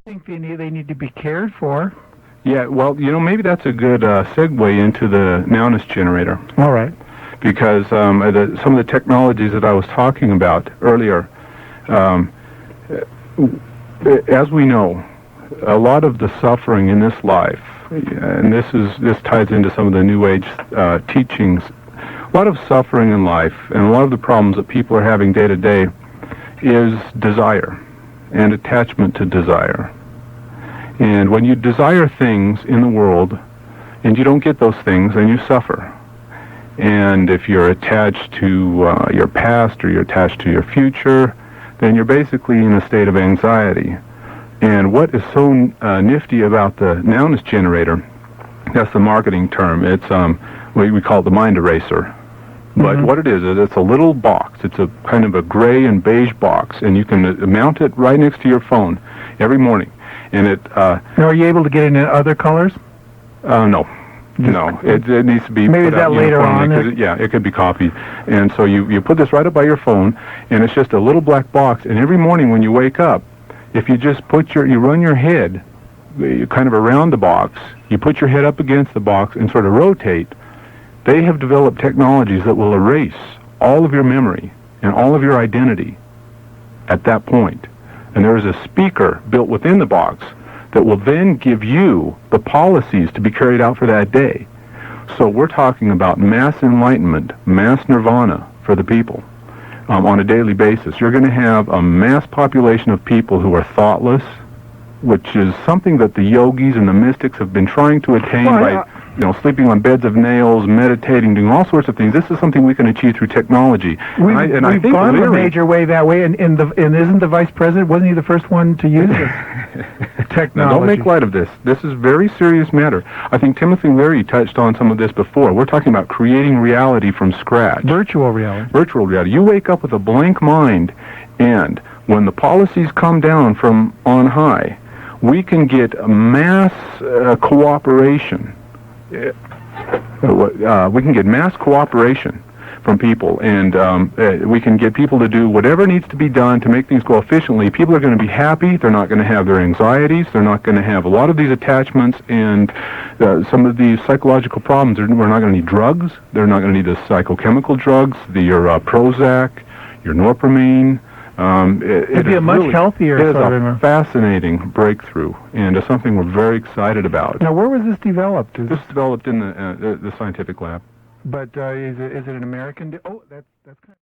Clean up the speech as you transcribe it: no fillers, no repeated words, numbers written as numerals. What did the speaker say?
think they need to be cared for. Yeah, well, maybe that's a good segue into the Nowness Generator. All right. Because some of the technologies that I was talking about earlier, as we know, a lot of the suffering in this life, and this ties into some of the New Age teachings, a lot of suffering in life and a lot of the problems that people are having day to day is desire and attachment to desire. And when you desire things in the world and you don't get those things, then you suffer. And if you're attached to your past or you're attached to your future, then you're basically in a state of anxiety. And what is so nifty about the Nowness Generator, that's the marketing term, it's we call it the mind eraser. But what it is it's a little box. It's a kind of a gray and beige box, and you can mount it right next to your phone every morning. And it... Now, are you able to get it in other colors? No. No, it needs to be maybe put that out later on. It could be copied. And so you put this right up by your phone, and it's just a little black box. And every morning when you wake up, if you just you run your head kind of around the box, you put your head up against the box and sort of rotate, they have developed technologies that will erase all of your memory and all of your identity at that point. And there is a speaker built within the box that will then give you the policies to be carried out for that day. So we're talking about mass enlightenment, mass nirvana for the people on a daily basis. You're going to have a mass population of people who are thoughtless, which is something that the yogis and the mystics have been trying to attain by sleeping on beds of nails, meditating, doing all sorts of things. This is something we can achieve through technology. I think gone a major way that way, and isn't the vice president, wasn't he the first one to use this technology? Now, don't make light of this. This is a very serious matter. I think Timothy Leary touched on some of this before. We're talking about creating reality from scratch. Virtual reality. Virtual reality. You wake up with a blank mind, and when the policies come down from on high, we can get mass cooperation. We can get mass cooperation from people, and we can get people to do whatever needs to be done to make things go efficiently. People are going to be happy. They're not going to have their anxieties. They're not going to have a lot of these attachments and some of these psychological problems. We're not going to need drugs. They're not going to need the psychochemical drugs, your Prozac, your Norpamine. It'd be a much healthier. It is a fascinating breakthrough, and it's something we're very excited about. Now, where was this developed? This was developed in the scientific lab. But is it an American? That's kind of.